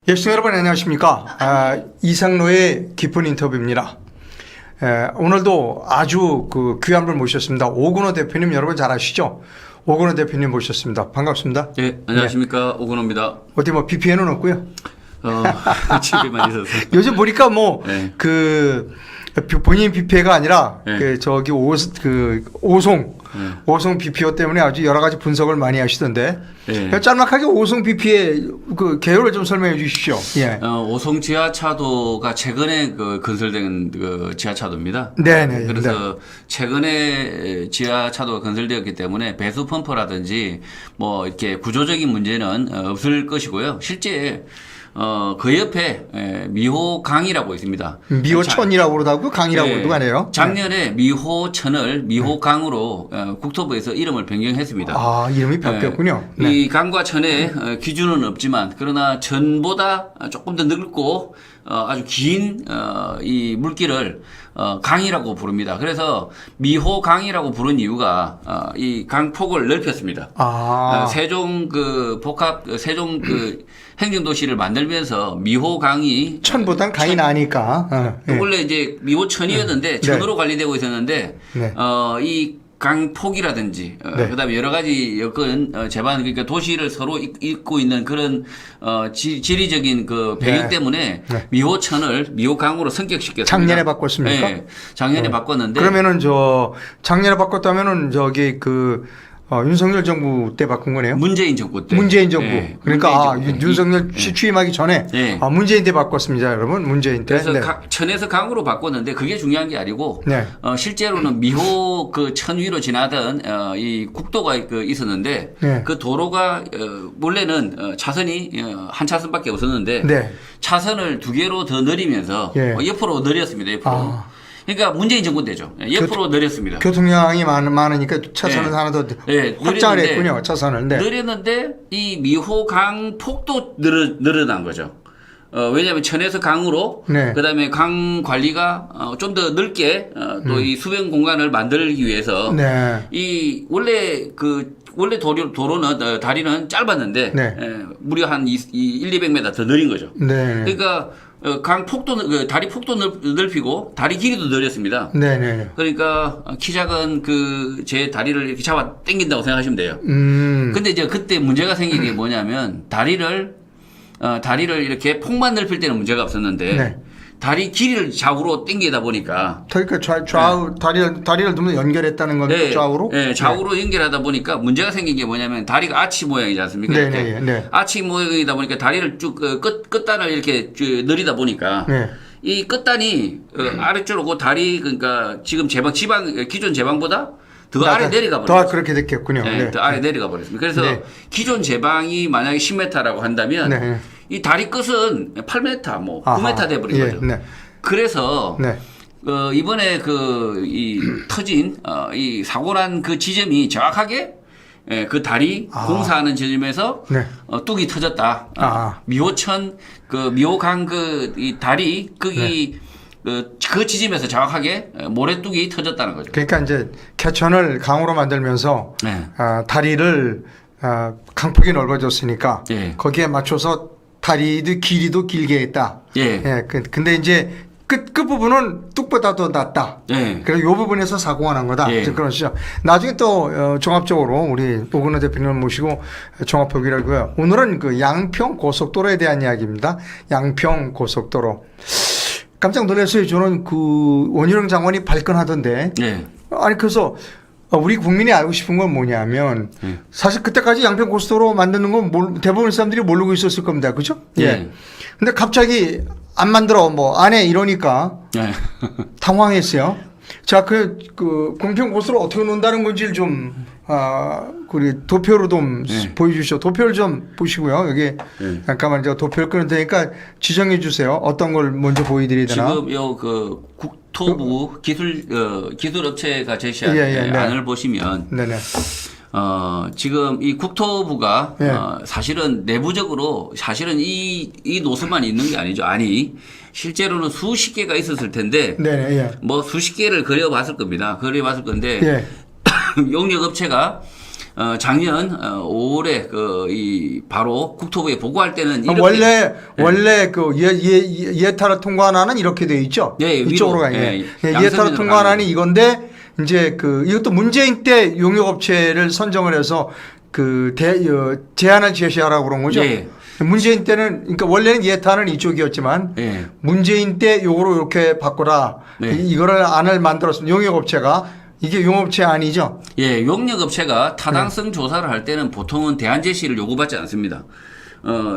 예, 시청자 여러분 안녕하십니까. 이상로의 깊은 인터뷰입니다. 오늘도 아주 귀한 분 모셨습니다. 오근호 대표님 여러분 잘 아시죠? 오근호 대표님 모셨습니다. 반갑습니다. 네, 안녕하십니까. 오근호입니다. 어디 BPN은 없고요. 집에만 있어서. 요즘 보니까 네. 본인 BP가 아니라 네. 오송 BPO 때문에 아주 여러 가지 분석을 많이 하시던데. 네. 짤막하게 오송 BP의 개요를 좀 설명해 주십시오. 예. 오송 지하차도가 최근에 건설된 지하차도입니다. 네네. 그래서 최근에 지하차도가 건설되었기 때문에 배수 펌프라든지 뭐 이렇게 구조적인 문제는 없을 것이고요. 실제 그 옆에 미호강이라고 있습니다. 미호천이라고 그러다고 강이라고 그러고 하네요. 작년에 미호천을 미호강으로 국토부에서 이름을 변경했습니다. 아, 이름이 바뀌었군요. 이 강과 천의 기준은 없지만 그러나 전보다 조금 더 넓고 아주 긴 이 물길을 강이라고 부릅니다. 그래서 미호강이라고 부른 이유가 이 강폭을 넓혔습니다. 세종 세종 행정도시를 만들면서 미호강이 천보단 강이 나니까. 원래 이제 미호천이었는데 천으로 관리되고 있었는데 이 강폭이라든지 그다음에 여러 가지 여건 제반 그러니까 도시를 서로 잇고 있는 그런 지리적인 배경 때문에 미호천을 미호강으로 성격시켰습니다. 작년에 바꿨습니까? 네, 작년에 바꿨는데 그러면은 작년에 바꿨다면은 윤석열 정부 때 바꾼 거네요. 문재인 정부 때. 문재인 정부. 네, 그러니까 문재인 정부. 윤석열 취임하기 전에 문재인 때 바꿨습니다, 여러분. 문재인 때. 그래서 천에서 강으로 바꿨는데 그게 중요한 게 아니고 실제로는 미호 천 위로 지나던 이 국도가 있었는데 그 도로가 원래는 차선이 한 차선밖에 없었는데 차선을 두 개로 더 늘리면서 옆으로 늘렸습니다. 옆으로. 그러니까 문재인 정부 때죠. 옆으로 늘렸습니다. 교통량이 많으니까 차선을 하나 더 확장을 했군요. 차선을. 늘렸는데 이 미호강 폭도 늘어난 거죠. 왜냐하면 천에서 강으로 그다음에 강 관리가 좀 더 넓게 또 이 수변 공간을 만들기 위해서 이 원래 도로는 다리는 짧았는데 무려 한 200m 더 늘린 거죠. 그러니까 강 폭도 다리 폭도 넓히고 다리 길이도 늘렸습니다. 그러니까 키 작은 제 다리를 이렇게 잡아 당긴다고 생각하시면 돼요. 근데 이제 그때 문제가 생긴 게 뭐냐면 다리를 이렇게 폭만 넓힐 때는 문제가 없었는데 다리 길이를 좌우로 당기다 보니까 그러니까 좌우 다리를 두면 연결했다는 겁니다. 좌우로? 네, 좌우로 연결하다 보니까 문제가 생긴 게 뭐냐면 다리가 아치 모양이지 않습니까? 아치 모양이다 보니까 다리를 쭉 끝단을 이렇게 늘리다 보니까 이 끝단이 아래쪽으로 다리 그러니까 지금 기존 제방보다 더 아래 내려가 버렸어요. 더 그렇게 됐겠군요. 더 아래 내려가 버렸습니다. 그래서 기존 제방이 만약에 10m라고 한다면 이 다리 끝은 8m, 9m 돼버린 거죠. 그래서 이번에 이 터진 이 사고 난 그 지점이 정확하게 그 다리 공사하는 지점에서 뚝이 터졌다. 미호천 미호강 이 다리 거기 그 지점에서 정확하게 모래뚝이 터졌다는 거죠. 그러니까 이제 개천을 강으로 만들면서 다리를 강폭이 넓어졌으니까 거기에 맞춰서 다리도 길이도 길게 했다. 근데 이제 끝부분은 뚝보다 더 낮다. 그래서 이 부분에서 사고가 난 거다. 그러시죠. 나중에 또 종합적으로 우리 오근호 대표님을 모시고 종합보기를 하고요. 오늘은 양평 고속도로에 대한 이야기입니다. 양평 고속도로. 깜짝 놀랐어요. 저는 원희룡 장관이 발끈하던데. 아니 그래서 우리 국민이 알고 싶은 건 뭐냐면 사실 그때까지 양평 고속도로 만드는 건 대부분 사람들이 모르고 있었을 겁니다. 그죠? 근데 갑자기 안 만들어 안 해 이러니까 당황했어요. 자, 공평 고속도로 어떻게 논다는 건지를 좀 우리 도표로 좀 보여주시죠. 도표를 좀 보시고요. 여기 잠깐만 제가 도표를 끊을 테니까 지정해 주세요. 어떤 걸 먼저 보여드려야 되나? 지금 국토부 기술업체가 제시한 안을 보시면 지금 이 국토부가 사실은 내부적으로 이 노선만 있는 게 아니죠. 실제로는 수십 개가 있었을 텐데 수십 개를 그려봤을 겁니다. 그려봤을 건데 용역업체가 작년 5월에 이 바로 국토부에 보고할 때는 원래 그 예타라 통과안은 이렇게 돼 있죠. 네, 이쪽으로 가요. 예타라 통과안이 이건데 이제 이것도 문재인 때 용역업체를 선정을 해서 제한을 제시하라고 그런 거죠. 네. 문재인 때는 그러니까 원래는 예타는 이쪽이었지만 네. 문재인 때 요거로 이렇게 바꾸라. 네. 이거를 안을 만들었습니다. 용역업체가 이게 용업체 아니죠? 예, 용역업체가 타당성 조사를 할 때는 보통은 대안 제시를 요구받지 않습니다.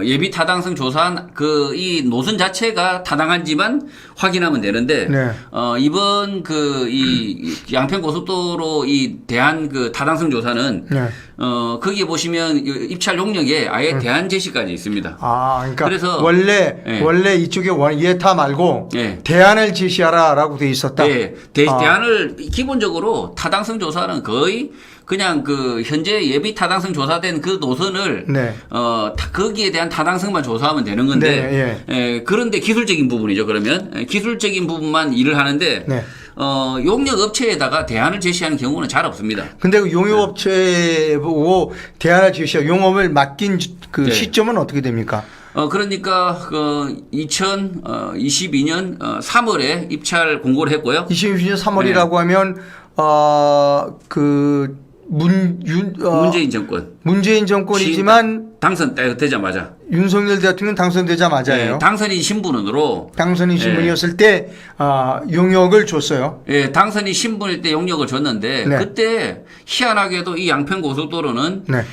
예비 타당성 조사한 이 노선 자체가 타당한지만 확인하면 되는데, 네. 이번 이 양평 고속도로 이 대안 타당성 조사는, 네. 거기에 보시면 입찰 용역에 아예 대안 제시까지 있습니다. 아, 그러니까 그래서 원래 이쪽에 예타 말고 예. 대안을 제시하라라고 돼 있었다. 네, 대안을 기본적으로 타당성 조사는 거의 그냥 현재 예비 타당성 조사된 그 노선을 네. 거기에 대한 타당성만 조사하면 되는 건데 그런데 기술적인 부분이죠. 그러면 기술적인 부분만 일을 하는데 네. 용역 업체에다가 대안을 제시하는 경우는 잘 없습니다. 근데 그 용역업체 보고 대안을 제시하고 용업을 맡긴 네. 시점은 어떻게 됩니까? 그러니까 2022년 3월에 입찰 공고를 했고요. 2020년 3월이라고 하면 문재인 정권. 문재인 정권이지만 당선되자마자. 윤석열 대통령 당선되자마자예요. 네, 당선인 신분으로. 당선인 신분이었을 때 용역을 줬어요. 예, 당선인 신분일 때 용역을 줬는데 네. 그때 희한하게도 이 양평 고속도로는 네.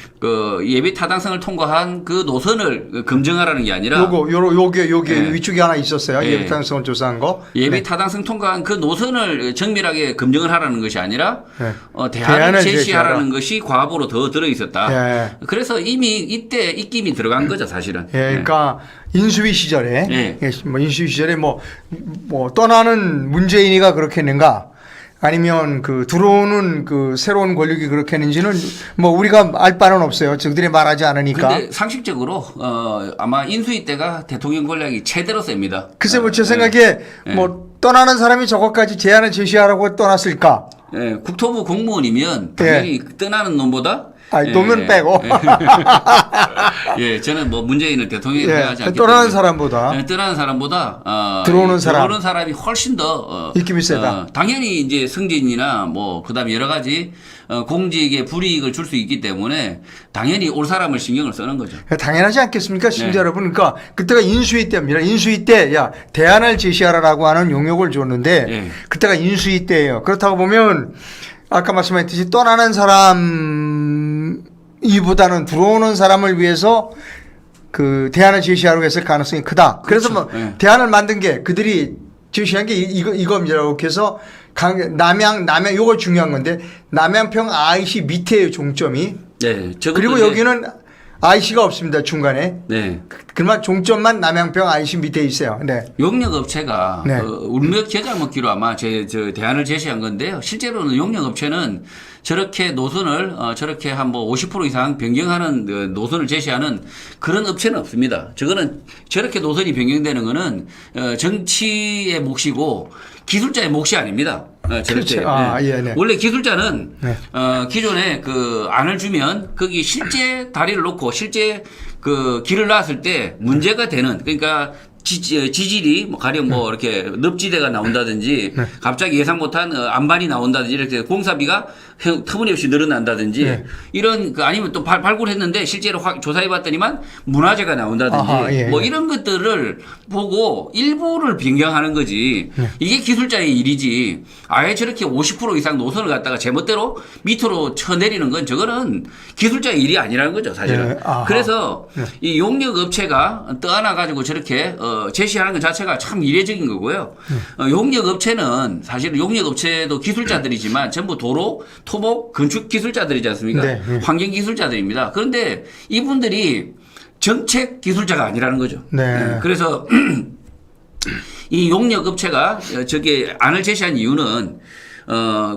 예비 타당성을 통과한 그 노선을 검증하라는 게 아니라 요게 네. 위쪽에 하나 있었어요. 네. 예비 타당성을 조사한 거. 예비 네. 타당성 통과한 그 노선을 정밀하게 검증을 하라는 것이 아니라 네. 대안을 제시하라는 것이 과업으로 더 들어 있었다. 네. 그래서 이미 이때 입김이 들어간 거죠, 사실은. 예, 그러니까 인수위 시절에 네. 인수위 시절에 뭐 떠나는 문재인이가 그렇게 했는가? 아니면 들어오는 새로운 권력이 그렇게 했는지는 뭐 우리가 알 바는 없어요. 저들이 말하지 않으니까. 근데 상식적으로 아마 인수위 때가 대통령 권력이 최대로 셉니다. 글쎄 뭐 제 생각에 뭐 떠나는 사람이 저것까지 제안을 제시하라고 떠났을까? 예, 국토부 공무원이면 당연히 떠나는 놈보다 놈은 빼고. 예, 저는 뭐 문재인을 대통령이 생각하지 않기 떠나는 때문에 사람보다 떠나는 사람보다 들어오는 사람이 훨씬 더 입김이 세다. 당연히 이제 승진이나 뭐 그다음에 여러 가지 공직에 불이익을 줄 수 있기 때문에 당연히 올 사람을 신경을 쓰는 거죠. 당연하지 않겠습니까? 심지어 여러분. 그러니까 그때가 인수위 때입니다. 인수위 때 대안을 제시하라라고 하는 용역을 줬는데 그때가 인수위 때예요. 그렇다고 보면 아까 말씀하셨듯이 떠나는 사람이보다는 들어오는 사람을 위해서 대안을 제시하라고 했을 가능성이 크다. 그래서 그렇죠. 대안을 만든 게 그들이 제시한 게 이겁니다라고 해서 남양 요거 중요한 건데 남양평 IC 밑에요 종점이. 네. 그리고 여기는 IC가 없습니다 중간에. 네. 그러면 종점만 남양평 IC 밑에 있어요. 네. 용역업체가 네. 울며 겨자 먹기로 아마 저 대안을 제시한 건데요. 실제로는 용역업체는 저렇게 노선을 저렇게 한 뭐 50% 이상 변경하는 노선을 제시하는 그런 업체는 없습니다. 저거는 저렇게 노선이 변경되는 거는 정치의 몫이고 기술자의 몫이 아닙니다. 그렇죠. 네. 원래 기술자는 네. 기존에 안을 주면 거기 실제 다리를 놓고 실제 길을 놨을 때 문제가 되는 그러니까 지질이 가령 이렇게 늪지대가 나온다든지 갑자기 예상 못한 안반이 나온다든지 이렇게 공사비가 터무니없이 늘어난다든지 이런 아니면 또 발굴했는데 실제로 조사해 봤더니만 문화재가 나온다든지 이런 것들을 보고 일부를 변경하는 거지 이게 기술자의 일이지 아예 저렇게 50% 이상 노선을 갖다가 제멋대로 밑으로 쳐내리는 건 저거는 기술자의 일이 아니라는 거죠 사실은. 그래서 이 용역 업체가 떠안아 가지고 저렇게 제시하는 것 자체가 참 이례적인 거고요. 용역 업체는 사실 용역 업체도 기술자들이지만 전부 도로, 토목, 건축 기술자들이지 않습니까? 환경 기술자들입니다. 그런데 이분들이 정책 기술자가 아니라는 거죠. 그래서 이 용역 업체가 저게 안을 제시한 이유는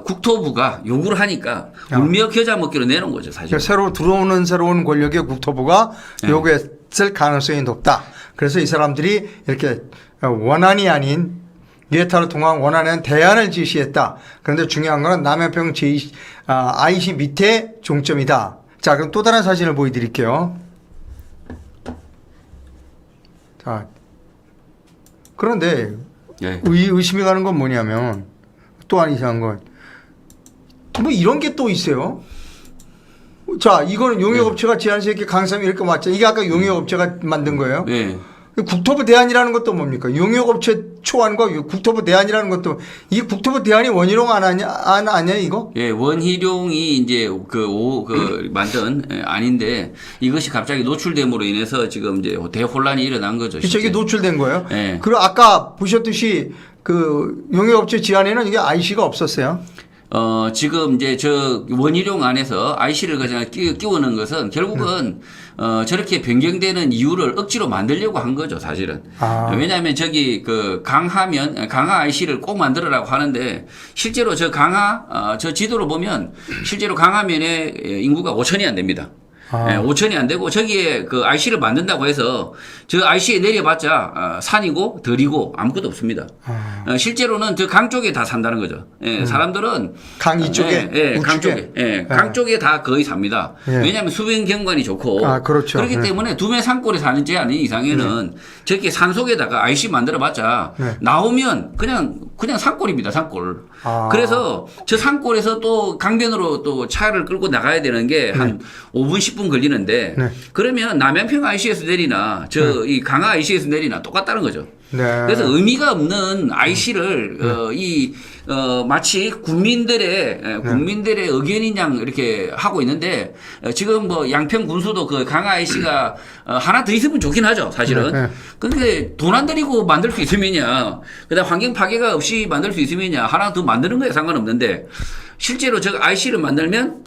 국토부가 요구를 하니까 울며 겨자 먹기로 내놓은 거죠, 사실. 그러니까 새로 들어오는 새로운 권력의 국토부가 요구했을 가능성이 높다. 그래서 이 사람들이 이렇게 원안이 아닌 유해타를 통한 원안에는 대안을 제시했다. 그런데 중요한 건 남해평 IC 밑에 종점이다. 자, 그럼 또 다른 사진을 보여드릴게요. 자, 그런데 예. 의심이 가는 건 뭐냐면 또 한 이상한 건 뭐 이런 게 또 있어요. 자, 이거는 용역업체가 제안서 이렇게 강삼이 이렇게 맞죠. 이게 아까 용역업체가 만든 거예요. 네. 국토부 대안이라는 것도 뭡니까? 용역업체 초안과 국토부 대안이라는 것도 이 국토부 대안이 원희룡 안 아니야 이거? 예, 원희룡이 이제 만든 아닌데 이것이 갑자기 노출됨으로 인해서 지금 이제 대혼란이 일어난 거죠. 이게 노출된 거예요. 예. 그리고 아까 보셨듯이 그 용역업체 지안에는 이게 IC가 없었어요. 지금 이제 저 원희룡 안에서 IC를 그냥 끼우는 것은 결국은 저렇게 변경되는 이유를 억지로 만들려고 한 거죠, 사실은. 왜냐하면 저기 그 강하 IC를 꼭 만들어라고 하는데 실제로 저 저 지도로 보면 실제로 강하면에 인구가 5천이 안 됩니다. 5천이 안 되고 저기에 그 IC를 만든다고 해서 저 IC에 내려봤자 산이고 들이고 아무것도 없습니다. 실제로는 저 강 쪽에 다 산다는 거죠. 사람들은 강 이쪽에, 강 쪽에, 강 쪽에 다 거의 삽니다. 왜냐하면 수변 경관이 좋고 그렇죠. 그렇기 때문에 두메 산골에 사는지 아닌 이상에는 저렇게 산 속에다가 IC 만들어봤자 나오면 그냥 산골입니다, 산골. 그래서 저 산골에서 또 강변으로 또 차를 끌고 나가야 되는 게 한 5분 10분 걸리는데 그러면 남양평 IC에서 내리나 이 강하 IC에서 내리나 똑같다는 거죠. 그래서 의미가 없는 IC를 마치 국민들의 의견인 양 이렇게 하고 있는데 지금 뭐 양평 군수도 그 강하 IC가 하나 더 있으면 좋긴 하죠, 사실은. 근데 돈 안 들이고 만들 수 있으면야, 그다음 환경 파괴가 없이 만들 수 있으면야 하나 더 만드는 거에 상관없는데 실제로 저 IC를 만들면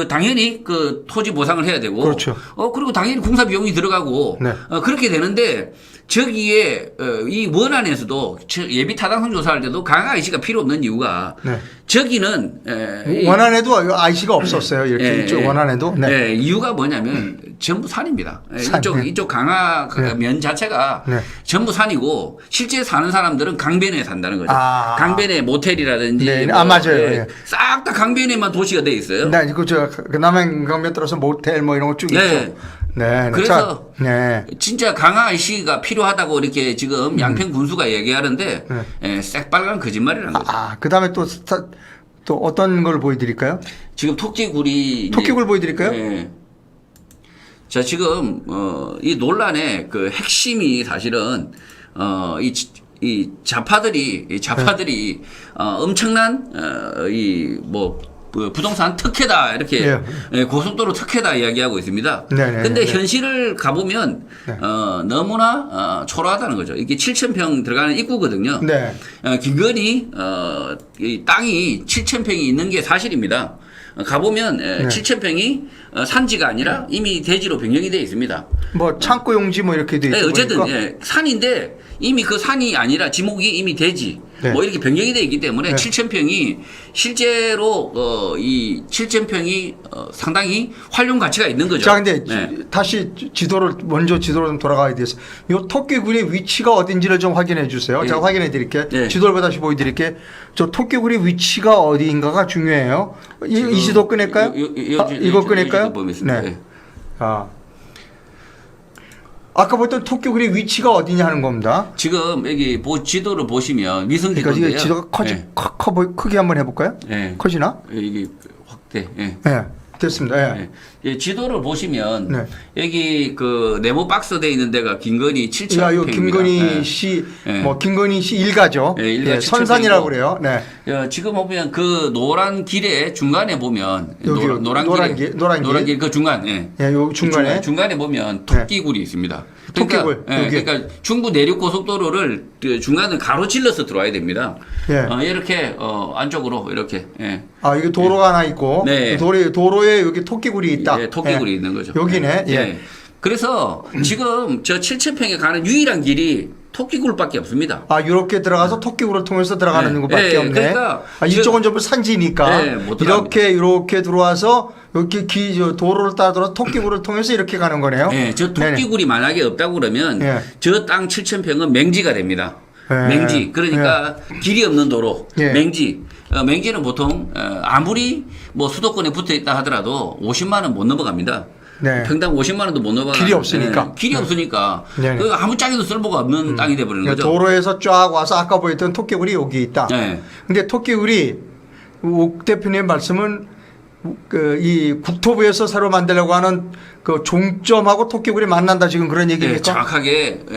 당연히 그 토지 보상을 해야 되고, 그렇죠. 그리고 당연히 공사 비용이 들어가고, 그렇게 되는데 저기에 이 원안에서도 예비 타당성 조사할 때도 강하 IC가 필요 없는 이유가 저기는 원안에도 IC가 없었어요. 이렇게 이쪽 원안에도. 이유가 뭐냐면 전부 산입니다. 이쪽 강하 면 자체가 전부 산이고 실제 사는 사람들은 강변에 산다는 거죠. 강변에 모텔이라든지 맞아요. 싹 다 강변에만 도시가 돼 있어요. 네, 그 남해강변 들어서 모텔 뭐 이런 거 쭉 있죠. 그래서 진짜 강하 IC가 필요하다고 이렇게 지금 양평 군수가 얘기하는데 새빨간 거짓말이라는 거죠. 그다음에 또 어떤 걸 보여드릴까요? 지금 토끼굴이 보여드릴까요? 자, 지금 이 논란의 그 핵심이 사실은 이 좌파들이 엄청난 부동산 특혜다 이렇게 고속도로 특혜다 이야기하고 있습니다. 근데 현실을 가보면 너무나 초라하다는 거죠. 이게 7,000평 들어가는 입구거든요. 김건희 이 땅이 7,000평이 있는 게 사실입니다. 가보면 7,000평이 산지가 아니라 이미 대지로 변경이 되어 있습니다. 뭐 창고 용지 뭐 이렇게 돼 있고 어쨌든 산인데 이미 그 산이 아니라 지목이 이미 대지 뭐 이렇게 변경이 되어 있기 때문에 7,000평이 실제로 이 7,000평이 상당히 활용 가치가 있는 거죠. 자, 근데 다시 지도로 좀 돌아가야 돼서 이 토끼굴의 위치가 어딘지를 좀 확인해 주세요. 제가 확인해 드릴게요. 지도를 다시 보여드릴게요. 저 토끼굴의 위치가 어디인가가 중요해요. 이 지도 꺼낼까요? 이거 꺼낼까요? 아까 보던 토끼굴의 위치가 어디냐 하는 겁니다. 지금 여기 지도를 보시면 위성지 건데요. 지도가 크게 한번 해볼까요? 커지나? 이게 확대. 됐습니다. 지도를 보시면 여기 그 네모 박스 돼 있는 데가 김건희 7,000평입니다. 김건희 씨, 김건희 씨 일가죠. 선산이라고 그래요. 지금 보면 그 노란 길의 중간에 보면 노란 길 그 중간, 요 중간에 보면 토끼굴이 있습니다. 그러니까 중부 내륙 고속도로를 중간을 가로질러서 들어와야 됩니다. 이렇게 안쪽으로 이렇게. 이게 도로가 하나 있고 도로에 여기 토끼굴이 있다. 토끼굴이 있는 거죠. 여기네. 그래서 지금 저 7,000평에 가는 유일한 길이 토끼굴밖에 없습니다. 이렇게 들어가서 토끼굴을 통해서 들어가는 것밖에 없네. 그러니까 이쪽은 전부 산지니까 이렇게 들어와서 여기 도로를 따라 들어서 토끼굴을 통해서 이렇게 가는 거네요. 저 토끼굴이 만약에 없다고 그러면 저 땅 7,000평은 맹지가 됩니다. 맹지. 그러니까 길이 없는 도로. 맹지. 맹지는 보통 아무리 뭐 수도권에 붙어 있다 하더라도 50만 원 못 넘어갑니다. 네. 평당 50만 원도 못 넘어가. 길이 없으니까. 길이 없으니까. 그 아무 짝에도 쓸모가 없는 땅이 돼버리는 거죠. 도로에서 쫙 와서 아까 보였던 토끼굴이 여기 있다. 근데 토끼굴이 옥 대표님 말씀은 이 국토부에서 새로 만들려고 하는 그 종점하고 토끼굴이 만난다 지금 그런 얘기입니까?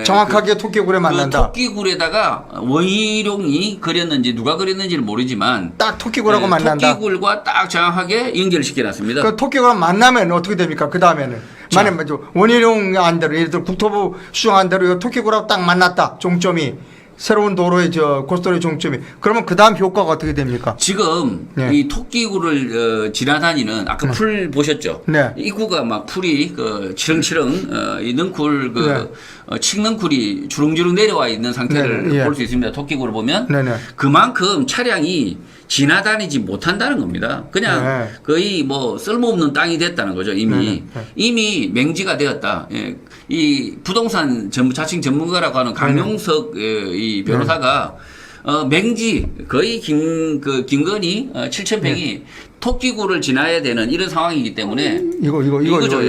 정확하게 토끼굴에 만난다. 그 토끼굴에다가 원희룡이 그렸는지 누가 그렸는지는 모르지만 딱 토끼굴하고 만난다. 토끼굴과 딱 정확하게 연결시켜놨습니다. 그 토끼굴 만나면 어떻게 됩니까? 그 다음에는 만약 원희룡 안대로 예를 들어 국토부 수정한 대로 토끼굴하고 딱 만났다. 종점이. 새로운 도로의 고속도로의 종점이. 그러면 그 다음 효과가 어떻게 됩니까? 지금 이 토끼굴을 지나다니는 아까 풀 보셨죠? 입구가 막 풀이 치렁치렁 이 능굴 칡능굴이 주렁주렁 내려와 있는 상태를 볼 수 있습니다. 토끼굴을 보면 그만큼 차량이 지나다니지 못한다는 겁니다. 그냥 거의 뭐 쓸모없는 땅이 됐다는 거죠. 이미 맹지가 되었다. 이 부동산 자칭 전문가라고 하는 강용석 이 변호사가 맹지 거의 김건희 7,000평이 토끼굴을 지나야 되는 이런 상황이기 때문에 이거죠.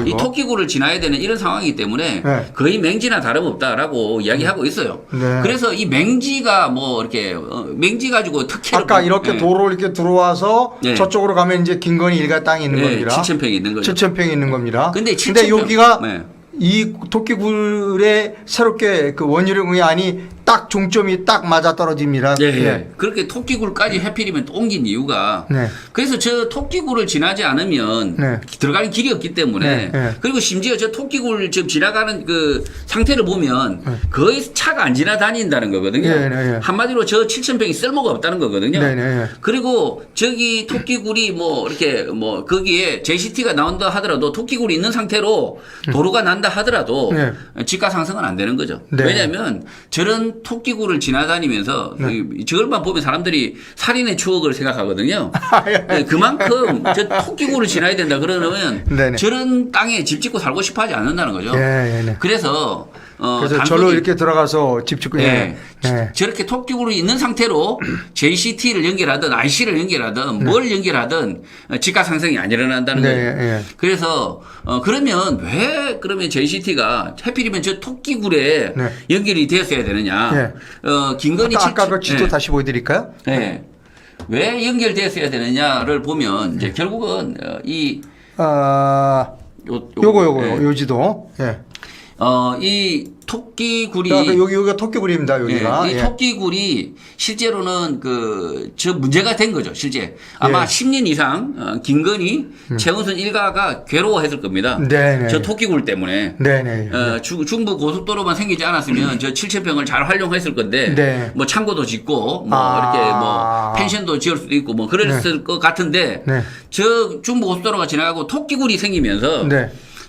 이 토끼굴을 지나야 되는 이런 상황이기 때문에 거의 맹지나 다름없다라고 이야기하고 있어요. 그래서 이 맹지가 뭐 이렇게 맹지 가지고 특혜를 아까 이렇게 도로 이렇게 들어와서 저쪽으로 가면 이제 김건희 일가 땅이 있는 겁니다. 7,000평이 있는 거죠. 7,000평이 있는 겁니다. 근데 여기가 이 토끼굴에 새롭게 그 원희룡의 안이 딱 종점이 딱 맞아 떨어집니다. 그렇게 토끼굴까지 해필이면 또 옮긴 이유가 그래서 저 토끼굴을 지나지 않으면 들어가는 길이 없기 때문에 그리고 심지어 저 토끼굴 지금 지나가는 그 상태를 보면 거의 차가 안 지나다닌다는 거거든요. 한마디로 저 7,000평이 쓸모가 없다는 거거든요. 그리고 저기 토끼굴이 뭐 이렇게 뭐 거기에 JCT가 나온다 하더라도 토끼굴이 있는 상태로 도로가 난다 하더라도 지가 상승은 안 되는 거죠. 왜냐하면 저런 토끼굴을 지나다니면서 저걸만 보면 사람들이 살인의 추억을 생각하거든요. 그만큼 저 토끼굴을 지나야 된다 그러면 저런 땅에 집 짓고 살고 싶어 하지 않는다는 거죠. 그래서 절로 이렇게 들어가서 집 짓고 저렇게 토끼굴이 있는 상태로 JCT를 연결하든 IC를 연결하든 뭘 연결하든 지가 상승이 안 일어난다는 거예요. 그래서 그러면 왜 그러면 JCT가 해필이면 저 토끼굴에 연결이 되었어야 되느냐? 김건희 아까 그 지도 다시 보여드릴까요? 왜 연결되었어야 되느냐를 보면 이제 결국은 요 지도. 이 토끼굴이 여기가 토끼굴입니다. 여기가 이 토끼굴이 실제로는 저 문제가 된 거죠. 실제 아마 10년 이상 김건희 최은순 일가가 괴로워했을 겁니다. 저 토끼굴 때문에 중부 고속도로만 생기지 않았으면 저 7,000평을 잘 활용했을 건데 뭐 창고도 짓고 뭐 이렇게 뭐 펜션도 지을 수도 있고 뭐 그랬을 것 같은데 저 중부 고속도로가 지나가고 토끼굴이 생기면서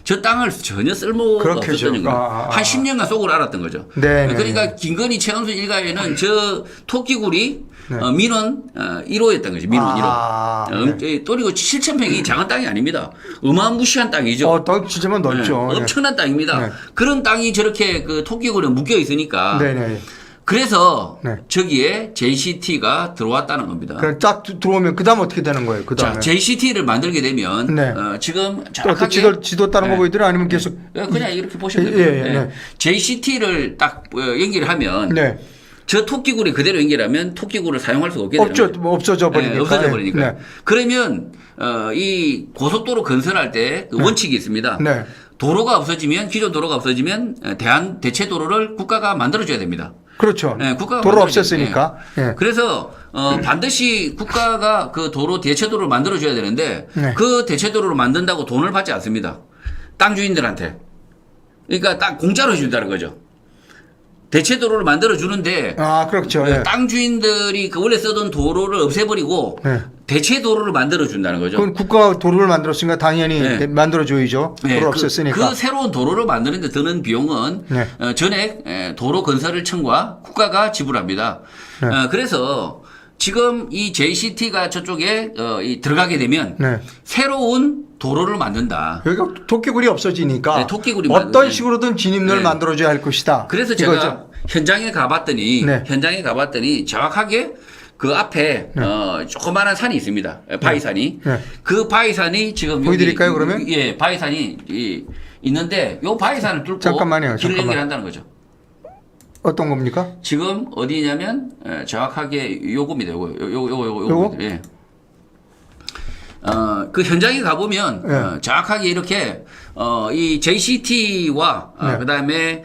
저 땅을 전혀 쓸모가 없었던 거예요. 한 10년간 속으로 알았던 거죠. 그러니까 김건희 최은순 일가에는 저 토끼굴이 민원 1호였던 거죠. 민원 1호. 그리고 7,000평이 작은 땅이 아닙니다. 어마무시한 땅이죠. 땅 진짜만 넓죠. 엄청난 땅입니다. 그런 땅이 저렇게 토끼굴에 묶여 있으니까 그래서 저기에 JCT가 들어왔다는 겁니다. 그럼 딱 들어오면 그 다음 어떻게 되는 거예요? 그 다음에 JCT를 만들게 되면 지금 정확하게 지도 다른 거 보이더라 아니면 계속 그냥 이렇게 보시면 됩니다. JCT를 딱 연결하면 저 토끼굴이 그대로 연결하면 토끼굴을 사용할 수가 없게 되는 거죠. 없어져 버리니까. 없어져 버리니까. 그러면 이 고속도로 건설할 때 원칙이 있습니다. 도로가 없어지면 기존 도로가 없어지면 대체 도로를 국가가 만들어줘야 됩니다. 그렇죠. 국가가 도로 없앴으니까. 그래서 반드시 국가가 그 대체 도로를 만들어줘야 되는데 그 대체 도로를 만든다고 돈을 받지 않습니다. 땅 주인들한테. 그러니까 딱 공짜로 준다는 거죠. 대체 도로를 만들어 주는데 그렇죠. 땅 주인들이 원래 쓰던 도로를 없애버리고 대체 도로를 만들어 준다는 거죠. 그건 국가가 도로를 만들었으니까 당연히 만들어 줘야죠. 도로 없앴으니까. 그 새로운 도로를 만드는 데 드는 비용은 전액 도로 건설청과 국가가 지불합니다. 그래서 지금 이 JCT가 저쪽에 들어가게 되면 새로운 도로를 만든다. 여기가 토끼굴이 없어지니까 토끼굴이 어떤 식으로든 진입로를 만들어줘야 할 것이다. 그래서 제가 현장에 가봤더니 네. 정확하게 그 앞에 조그마한 산이 있습니다. 바위산이. 네. 그 바위산이 지금 보여드릴까요, 그러면? 예, 바위산이 있는데 요 바위산을 뚫고 잠깐만요, 길을 잠깐만. 연결한다는 거죠. 어떤 겁니까? 지금 어디냐면 정확하게 요겁니다. 요거. 요거? 예. 그 현장에 가보면 네. 정확하게 이렇게 이 JCT와 네. 그다음에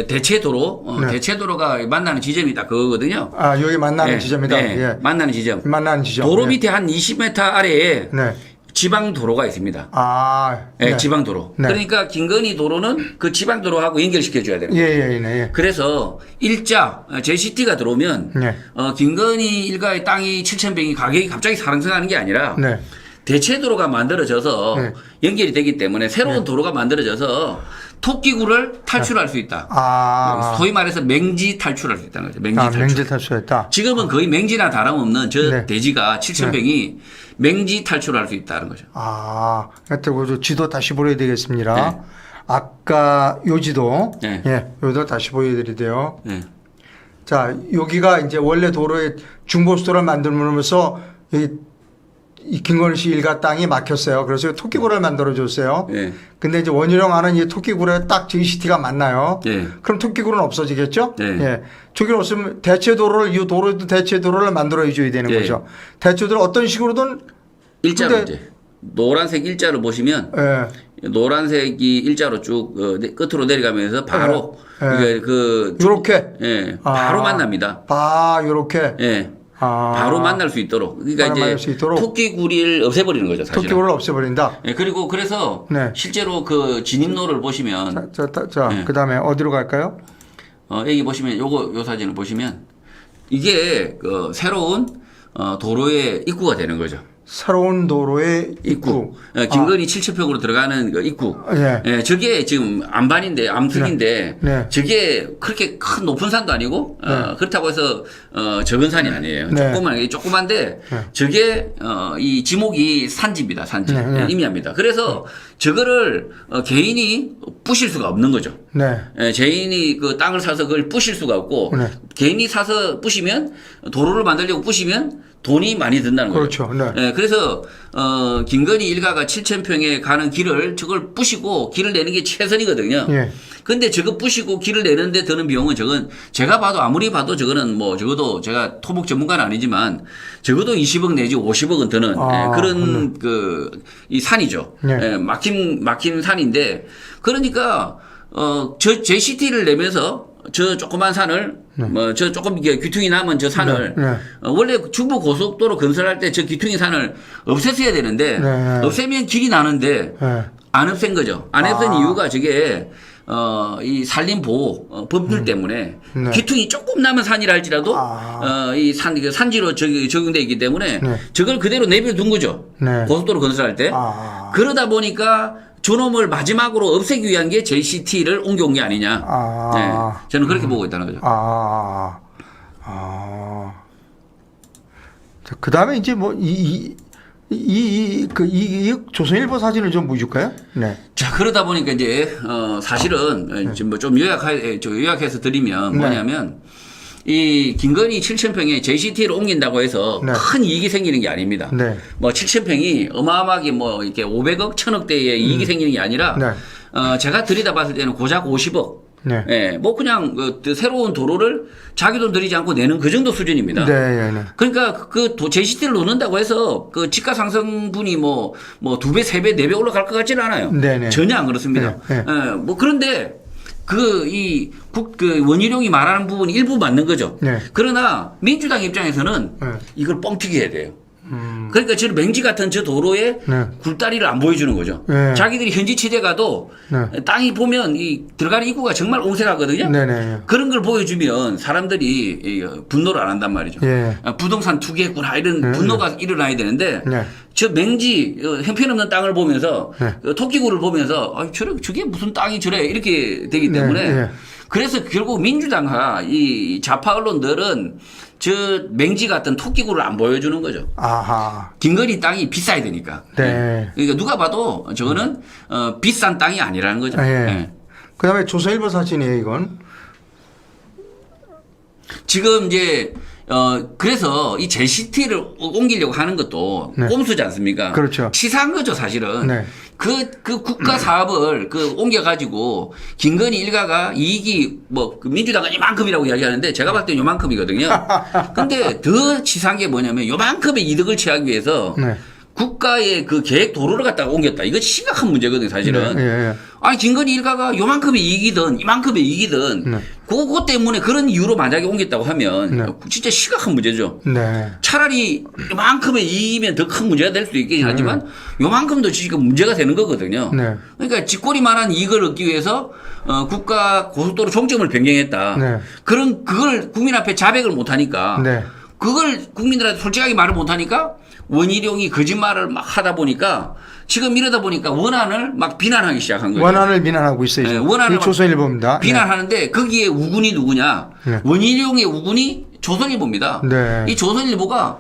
대체도로 네. 대체도로가 만나는 지점이 딱 그거거든요. 아, 여기 만나는 네, 지점이다. 네, 예. 만나는 지점. 만나는 지점. 도로 예. 밑에 한 20m 아래에 네. 지방 도로가 있습니다. 아, 예, 네. 지방 도로. 네. 그러니까 김건희 도로는 그 지방 도로하고 연결시켜 줘야 되는 예, 거예요. 예, 네. 예. 그래서 일자 JCT가 들어오면 네. 김건희 일가의 땅이 7,000평이 가격이 갑자기 상승하는 게 아니라 네. 대체도로가 만들어져서 네. 연결이 되기 때문에 새로운 도로가 만들어져서 토끼구를 탈출할 수 있다. 아. 소위 말해서 맹지 탈출할 수 있다는 거죠. 맹지 탈출. 맹지 탈출했다. 지금은 거의 맹지나 다름없는 저 네. 대지가 7,000평이 맹지 탈출할 수 있다는 거죠. 아, 하여튼 지도 다시 보여야 되겠습니다. 네. 아까 요 지도, 네. 예, 요도 다시 보여드려야 돼요. 네. 자, 여기가 이제 원래 도로에 중보수도를 만들면서 이 김건희 씨 일가 땅이 막혔어요. 그래서 토끼구를 만들어줬어요. 네. 근데 이제 원희룡 하는 이 토끼구에 딱 JCT가 만나요. 네. 그럼 토끼구는 없어지겠죠? 네. 예. 저기는 없으면 대체도로를, 이 도로도 대체도로를 만들어줘야 되는 네. 거죠. 대체도로 어떤 식으로든 일자로 근데- 이제 노란색 일자를 보시면 예. 노란색이 일자로 쭉 끝으로 내려가면서 바로 예. 요렇게 예, 바로 만납니다. 요렇게. 예. 아. 바로 만날 수 있도록. 그러니까 바로 만날 수 이제 있도록. 토끼구리를 없애버리는 거죠, 사실은. 토끼구를 없애버린다. 예, 그리고 그래서 네. 실제로 그 진입로를 보시면 자, 네. 그 다음에 어디로 갈까요? 여기 보시면 요 사진을 보시면 이게 새로운 도로의 입구가 되는 거죠. 새로운 도로의 입구. 김건희 7,000평으로 들어가는 그 입구. 예. 예, 저게 지금 암반인데, 암석인데, 네. 저게 그렇게 큰 높은 산도 아니고, 그렇다고 해서, 적은 산이 아니에요. 네. 조그만데, 네. 저게, 이 지목이 산지입니다, 산지. 네, 네. 임야입니다. 그래서 저거를, 개인이 부실 수가 없는 거죠. 네. 예, 개인이 그 땅을 사서 그걸 부실 수가 없고, 네. 개인이 사서 부시면, 도로를 만들려고 부시면, 돈이 많이 든다는 거죠. 그렇죠. 네. 예, 그래서 김건희 일가가 7,000평에 가는 길을 저걸 부시고 길을 내는 게 최선이거든요. 예. 근데 저거 부시고 길을 내는데 드는 비용은 저건 제가 봐도 아무리 봐도 저거는 뭐 적어도 제가 토목 전문가는 아니지만 적어도 20억 내지 50억은 드는 그런 이 산이죠. 네. 예, 막힌 산인데 그러니까 저 JCT를 내면서 저 조그만 산을 저 조금 이게 귀퉁이 남은 저 산을 네. 원래 중부 고속도로 건설할 때 저 귀퉁이 산을 없앴어야 되는데 네. 없애면 길이 나는데 네. 안 없앤 거죠. 안 없앤 이유가 저게 이 산림 보호 법률 때문에 네. 귀퉁이 조금 남은 산이라 할지라도 이 산지로 적용돼 있기 때문에 네. 저걸 그대로 내버려둔 거죠. 네. 고속도로 건설할 때 그러다 보니까 저놈을 마지막으로 없애기 위한 게 JCT를 옮겨온 게 아니냐. 네, 저는 그렇게 보고 있다는 거죠. 그 다음에 이제 뭐, 조선일보 사진을 좀 보여줄까요? 네. 자, 그러다 보니까 이제, 사실은, 지금 좀 요약해서 드리면 뭐냐면, 이 김건희 7,000평에 JCT를 옮긴다고 해서 네. 큰 이익이 생기는 게 아닙니다. 네. 뭐 7,000평이 어마어마하게 뭐 이렇게 500억, 1,000억대의 이익이 생기는 게 아니라, 네. 제가 들여다봤을 때는 고작 50억. 네. 예, 뭐 그냥 새로운 도로를 자기 돈 들이지 않고 내는 그 정도 수준입니다. 네, 네. 그러니까 JCT를 놓는다고 해서 그 지가 상승분이 뭐 2배, 3배, 4배 올라갈 것 같지는 않아요. 네네. 전혀 안 그렇습니다. 네, 네. 예, 뭐 그런데 원희룡이 말하는 부분이 일부 맞는 거죠. 네. 그러나 민주당 입장에서는 네. 이걸 뻥튀기 해야 돼요. 그러니까 저 맹지 같은 저 도로에 네. 굴다리를 안 보여주는 거죠. 네. 자기들이 현지 취재 가도 네. 땅이 보면 이 들어가는 입구가 정말 옹색하거든요. 네네. 그런 걸 보여주면 사람들이 분노를 안 한단 말이죠. 예. 부동산 투기했구나 이런 분노가 일어나야 되는데 네. 저 맹지 형편없는 땅을 보면서 네. 토끼구를 보면서 저게 무슨 땅이 저래 이렇게 되기 때문에 네. 그래서 결국 민주당과 이 좌파 언론들은 저 맹지 같은 토끼구를 안 보여주는 거죠. 아하. 김건희 땅이 비싸야 되니까. 네. 그러니까 누가 봐도 저거는 비싼 땅이 아니라는 거죠. 예. 예. 그 다음에 조선일보 사진이에요, 이건. 지금 이제 그래서 이 JCT를 옮기려고 하는 것도 네. 꼼수지 않습니까? 그렇죠. 치사한 거죠, 사실은. 네. 그 국가 사업을 옮겨가지고 김건희 일가가 이익이 그 민주당은 이만큼이라고 이야기하는데 제가 봤을 때 요만큼이거든요. 근데 더 치사한 게 뭐냐면 요만큼의 이득을 취하기 위해서 네. 국가의 그 계획 도로를 갖다가 옮겼다. 이거 심각한 문제거든요, 사실은. 네. 아니, 김건희 일가가 요만큼의 이익이든 이만큼의 이익이든 네. 그것 때문에 그런 이유로 만약에 옮겼다고 하면 네. 진짜 심각한 문제죠. 네. 차라리 요만큼의 이익이면 더 큰 문제가 될 수도 있긴 하지만 요만큼도 지금 문제가 되는 거거든요. 네. 그러니까 쥐꼬리만한 이익을 얻기 위해서 국가 고속도로 종점을 변경했다. 네. 그걸 국민 앞에 자백을 못하니까 네. 그걸 국민들한테 솔직하게 말을 못하니까 원희룡이 거짓말을 막 하다 보니까 지금 이러다 보니까 원안을 막 비난하기 시작한 거죠. 원안을 비난하고 있어요. 네, 원안을 조선일보입니다. 비난하는데 거기에 우군이 누구냐? 네. 원희룡의 우군이 조선일보입니다. 네. 이 조선일보가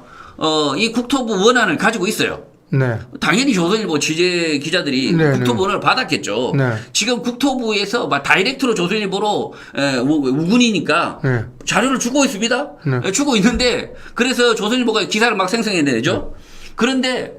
이 국토부 원안을 가지고 있어요. 네. 당연히 조선일보 취재 기자들이 네, 국토부 원을 받았겠죠. 네. 지금 국토부에서 막 다이렉트로 조선일보로 우군이니까 네. 자료를 주고 있습니다. 네. 주고 있는데 그래서 조선일보가 기사를 막 생성해내죠. 그런데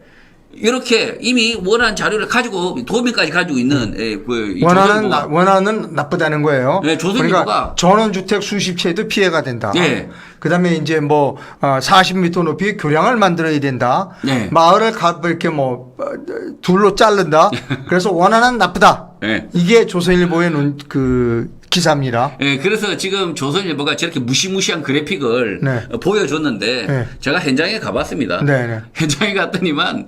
이렇게 이미 원한 자료를 가지고 도면까지 가지고 있는 이 원안은 나쁘다는 거예요. 네, 조선일보가 그러니까 전원주택 수십 채도 피해가 된다. 네. 그다음에 이제 40m 높이 교량을 만들어야 된다. 네. 마을을 이렇게 둘로 자른다. 그래서 원안은 나쁘다. 네. 이게 조선일보의 기사입니다. 네, 그래서 지금 조선일보가 저렇게 무시무시한 그래픽을 네. 보여줬는데 네. 제가 현장에 가봤습니다. 네. 현장에 갔더니만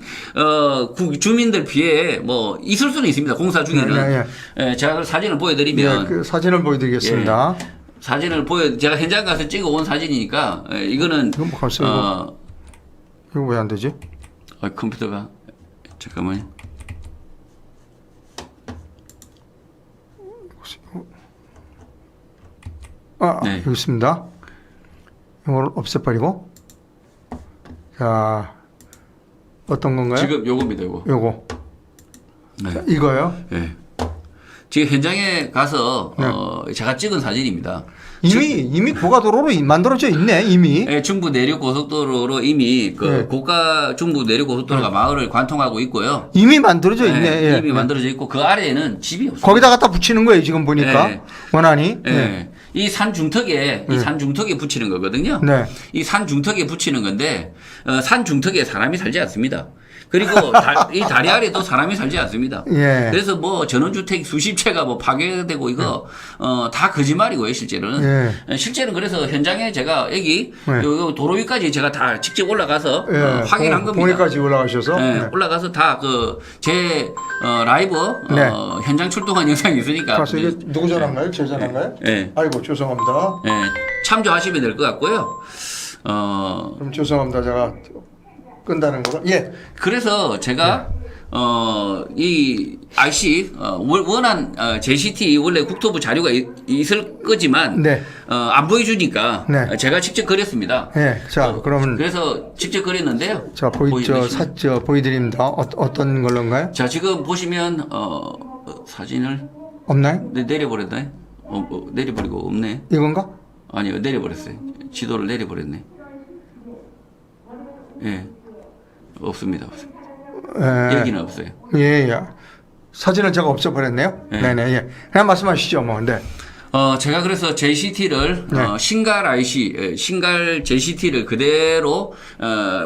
주민들 피해 있을 수는 있습니다. 공사 중에는. 네. 제가 사진을 보여드리면 그 사진을 보여드리겠습니다. 사진을 제가 현장 가서 찍어 온 사진이니까 이거는 이건 뭐 벌써 이거 왜 안 되지? 컴퓨터가 잠깐만요. 네. 여기 있습니다. 이걸 없애버리고. 자, 어떤 건가요? 지금 요겁니다, 요거. 네. 자, 이거요? 네. 지금 현장에 가서 제가 찍은 사진입니다. 이미 고가도로로 만들어져 있네, 이미. 네, 중부 내륙 고속도로로 이미 고가 중부 내륙 고속도로가 마을을 관통하고 있고요. 이미 만들어져 있네. 이미 만들어져 있고 그 아래에는 집이 없어요. 거기다 갖다 붙이는 거예요, 지금 보니까. 원안이. 이 산 중턱에 붙이는 거거든요. 네. 이 산 중턱에 붙이는 건데 산 중턱에 사람이 살지 않습니다. 그리고 이 다리 아래도 사람이 살지 않습니다. 예. 그래서 전원주택 수십 채가 파괴되고 이거 다 거짓말이고요, 실제로는. 실제는 그래서 현장에 제가 여기 요 도로 위까지 제가 다 직접 올라가서 확인한 겁니다. 봉위까지 올라가셔서 올라가서 다 제 라이브 현장 출동한 영상이 있으니까. 가서 이게 누구 전화인가요? 제 전화인가요? 네. 아이고 죄송합니다. 참조하시면 될 것 같고요. 그럼 죄송합니다. 제가 끈다는 거로. 예. 그래서 제가 이 RC 원한 JCT 원래 국토부 자료가 있을 거지만 안 보여주니까 제가 직접 그렸습니다. 네. 자, 그러면 그래서 직접 그렸는데요. 자, 보여드립니다. 어떤 걸로인가요? 자, 지금 보시면 사진을 없나요? 네, 내려버렸나요? 내려버리고 없네. 이건가? 아니요, 내려버렸어요. 지도를 내려버렸네. 예. 없습니다. 여기는 없어요. 예. 사진을 제가 없애버렸네요. 네네. 예. 그냥 말씀하시죠, 뭐. 네. 제가 그래서 JCT를 신갈 IC, 신갈 JCT를 그대로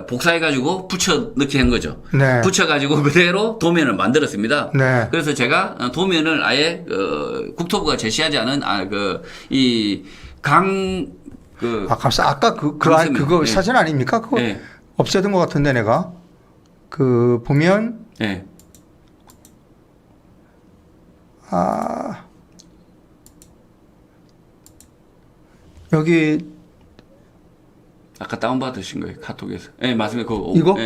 복사해가지고 붙여 넣게 한 거죠. 네. 붙여가지고 그대로 도면을 만들었습니다. 네. 그래서 제가 도면을 아예 국토부가 제시하지 않은 아까 그거 사진 아닙니까? 그거 없애던 것 같은데 내가. 보면 여기 아까 다운받으신 거예요, 카톡에서. 네, 맞습니다. 이거?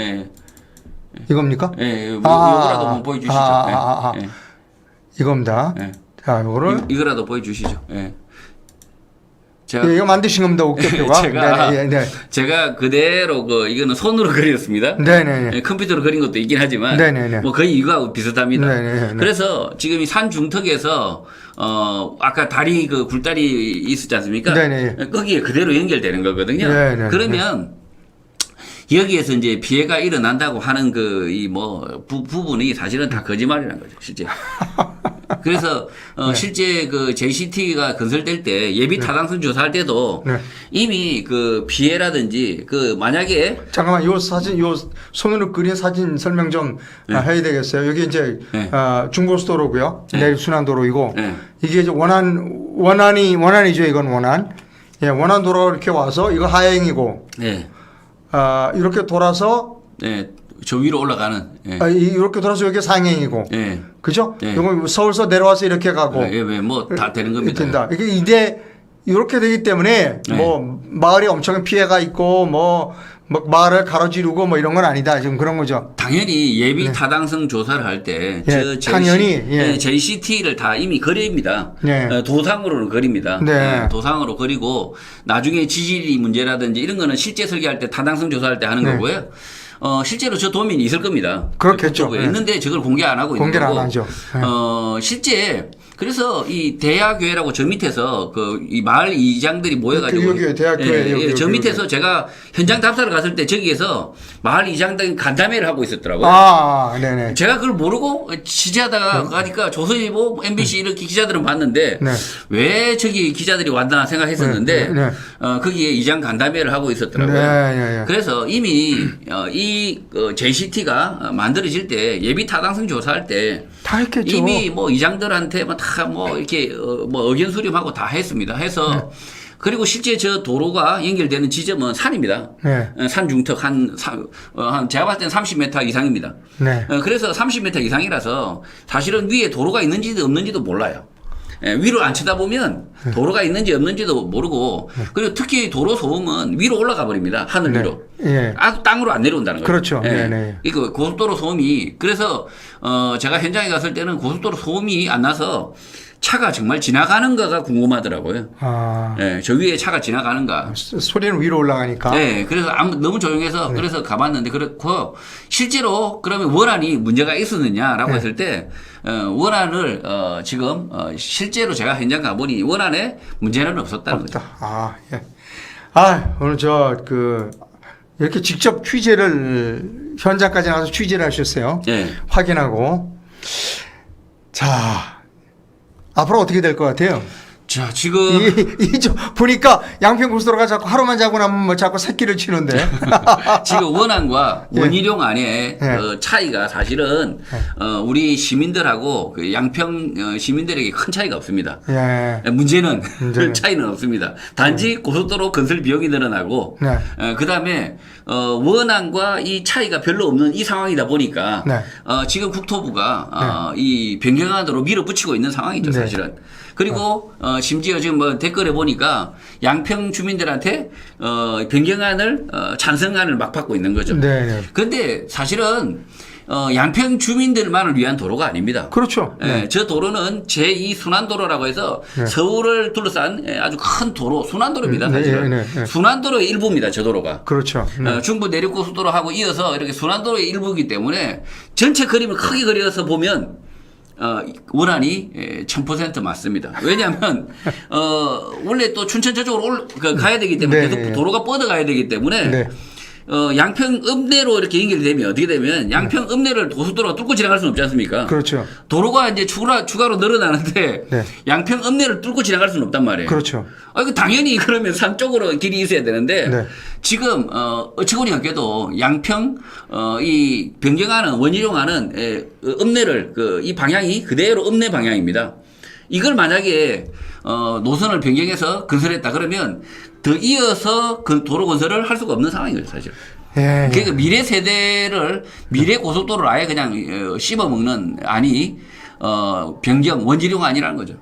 이겁니까? 이거라도 한번 보여주시죠. 이겁니다. 자, 이거를 이거라도 보여주시죠. 제가 이거 만드신 겁니다, 옥대표가. 제가 그대로 이거는 손으로 그렸습니다. 네네. 컴퓨터로 그린 것도 있긴 하지만 네네네. 뭐 거의 이거하고 비슷합니다. 네네네. 그래서 지금 이 산 중턱에서 아까 다리 굴다리 있었지 않습니까? 네네. 거기에 그대로 연결되는 거거든요. 네네. 그러면 여기에서 이제 피해가 일어난다고 하는 부분이 사실은 다 거짓말이라는 거죠, 실제. 그래서 실제 JCT가 건설될 때 예비 타당성 조사할 때도 이미 피해라든지 만약에 잠깐만 요 사진 요 손으로 그린 사진 설명 좀 해야 되겠어요. 여기 이제 중고속도로고요. 내륙순환도로이고 이게 이제 원안이죠. 이건 원안. 예, 원안도로 이렇게 와서 이거 하행이고. 이렇게 돌아서 저 위로 올라가는 이렇게 돌아서 여기 상행이고. 그죠? 이거 서울서 내려와서 이렇게 가고. 뭐 다 되는 겁니다. 된다. 이게 이렇게 되기 때문에 뭐 마을에 엄청난 피해가 있고 뭐 마을을 가로지르고 뭐 이런 건 아니다. 지금 그런 거죠. 당연히 예비 타당성 조사를 할 때 당연히 JCT를 다 이미 그립니다. 도상으로는 그립니다. 도상으로 그리고 나중에 지질이 문제라든지 이런 거는 실제 설계할 때 타당성 조사할 때 하는 거고요. 실제로 저 도면이 있을 겁니다. 그렇겠죠. 있는데 저걸 공개 안 하고 있는 공개를 거고. 안 하죠. 실제 그래서 이 대야교회라고 저 밑에서 이 마을 이장들이 모여가지고 여기 대야교회 저 밑에서 제가 현장 답사를 갔을 때 저기에서 마을 이장들 간담회를 하고 있었더라고요. 네네. 제가 그걸 모르고 지지하다가 가니까 조선일보, MBC 이렇게 기자들은 봤는데 왜 저기 기자들이 왔나 생각했었는데 거기에 이장 간담회를 하고 있었더라고요. 그래서 이미 이 JCT가 만들어질 때 예비 타당성 조사할 때 다 했겠죠. 이미 뭐 이장들한테 이렇게 의견 수렴하고 다 했습니다. 해서 그리고 실제 저 도로가 연결되는 지점은 산입니다. 산 중턱 제가 봤을 때는 30m 이상입니다. 그래서 30m 이상이라서 사실은 위에 도로가 있는지도 없는지도 몰라요. 위로 안 쳐다보면 도로가 있는지 없는지도 모르고 그리고 특히 도로 소음은 위로 올라가 버립니다. 하늘 위로. 땅으로 안 내려온다는 거예요. 그렇죠. 이거 고속도로 소음이 그래서 제가 현장에 갔을 때는 고속도로 소음이 안 나서 차가 정말 지나가는가가 궁금하더라고요. 저 위에 차가 지나가는가. 소리는 위로 올라가니까. 그래서 너무 조용해서 그래서 가봤는데 그렇고 실제로 그러면 원안이 문제가 있었느냐라고 했을 때 원안을 지금 실제로 제가 현장 가보니 원안에 문제는 없었다는 거죠. 오늘 이렇게 직접 취재를 현장까지 나가서 취재를 하셨어요. 확인하고. 자. 앞으로 어떻게 될 것 같아요? 자, 지금. 보니까 양평고속도로가 자꾸 하루만 자고 나면 뭐 자꾸 새끼를 치는데. 지금 원안과 원희룡 안에 차이가 사실은 우리 시민들하고 양평 시민들에게 큰 차이가 없습니다. 문제는 차이는 없습니다. 단지 고속도로 건설 비용이 늘어나고 그 다음에 원안과 이 차이가 별로 없는 이 상황이다 보니까 지금 국토부가 이 변경안으로 밀어붙이고 있는 상황이죠, 사실은. 그리고 심지어 지금 댓글에 보니까 양평 주민들한테 변경안을 찬성안을 막 받고 있는 거죠. 그런데 사실은 양평 주민들만을 위한 도로가 아닙니다. 그렇죠. 저 도로는 제2 순환도로라고 해서 서울을 둘러싼 아주 큰 도로, 순환도로입니다. 사실은. 순환도로의 일부입니다. 저 도로가. 그렇죠. 중부 내륙고속도로하고 이어서 이렇게 순환도로의 일부이기 때문에 전체 그림을 크게 그려서 보면 원안이 1000% 맞습니다. 왜냐하면 원래 또 춘천 저쪽으로 가야 되기 때문에 계속 도로가 뻗어가야 되기 때문에 양평 읍내로 이렇게 연결되면 어떻게 되면 양평 읍내를 고속도로가 뚫고 지나갈 수는 없지 않습니까? 그렇죠. 도로가 이제 추가로 늘어나는데 양평 읍내를 뚫고 지나갈 수는 없단 말이에요. 그렇죠. 당연히 그러면 산 쪽으로 길이 있어야 되는데 지금 어처구니 없게도 양평 이 변경하는 원희룡하는 읍내를 이 방향이 그대로 읍내 방향입니다. 이걸 만약에 노선을 변경해서 건설했다 그러면 더 이어서 도로 건설을 할 수가 없는 상황인 거죠, 사실. 그러니까 미래 세대를 미래 고속도로를 아예 그냥 씹어먹는 안이 변경 원희룡 아니라는 거죠.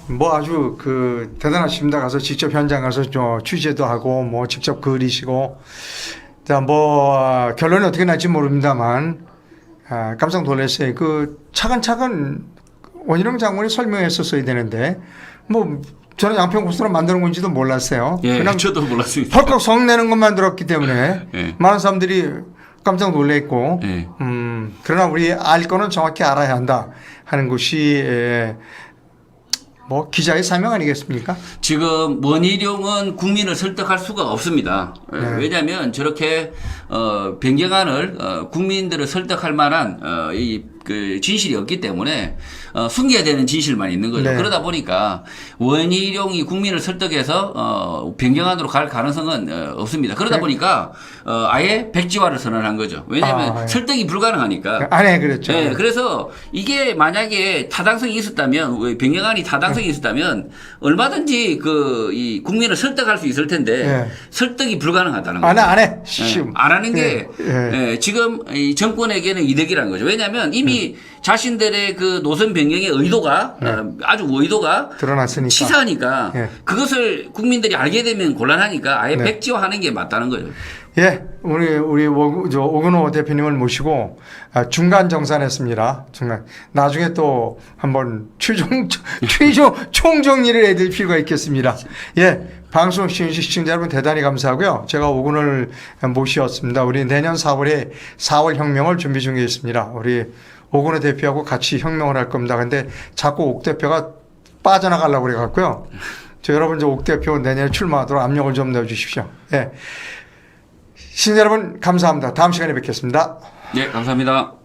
뭐 아주 대단하십니다. 가서 직접 현장 가서 취재도 하고 뭐 직접 그리시고. 자, 뭐 결론이 어떻게 날지 모릅니다만 깜짝 놀랐어요. 차근차근 원희룡 장군이 설명했었어야 되는데 뭐 저는 양평고속도로 만드는 건지도 몰랐어요. 예, 그냥 저도 몰랐습니다. 펄컥 성내는 것만 들었기 때문에 예. 많은 사람들이 깜짝 놀랐고 예. 그러나 우리 알 거는 정확히 알아야 한다 하는 것이 뭐 기자의 사명 아니겠습니까? 지금 원희룡은 국민을 설득할 수가 없습니다. 네. 왜냐하면 저렇게 변경안을 국민들을 설득할 만한 그 진실이 없기 때문에 숨겨야 되는 진실만 있는 거죠. 네. 그러다 보니까 원희룡이 국민을 설득해서 변경안으로 갈 가능성은 없습니다. 그러다 네. 보니까 아예 백지화를 선언한 거죠. 왜냐하면 설득이 불가능하니까. 네, 그랬죠. 네, 그래서 이게 만약에 타당성이 있었다면, 변경안이 타당성이 있었다면 얼마든지 이 국민을 설득할 수 있을 텐데 네. 설득이 불가능하다는 거죠. 안 해. 네, 안 하는 게 지금 이 정권에게는 이득이라는 거죠. 왜냐하면 이미 자신들의 그 노선 변경의 의도가 아주 의도가 드러났으니까 치사하니까 그것을 국민들이 알게 되면 곤란하니까 아예 백지화하는 게 맞다는 거죠. 예, 우리 오근호 대표님을 모시고 중간 정산했습니다. 중간. 나중에 또 한번 최종 총정리를 해드릴 필요가 있겠습니다. 예, 방송 시청자 여러분 대단히 감사하고요. 제가 오근호를 모시었습니다. 우리 내년 4월에 4월 혁명을 준비 중에 있습니다. 우리 오근호 대표하고 같이 혁명을 할 겁니다. 근데 자꾸 옥 대표가 빠져나가려고 그래 갖고요. 저 여러분 옥 대표 내년에 출마하도록 압력을 좀 넣어주십시오. 예. 시청자 여러분 감사합니다. 다음 시간에 뵙겠습니다. 네, 감사합니다.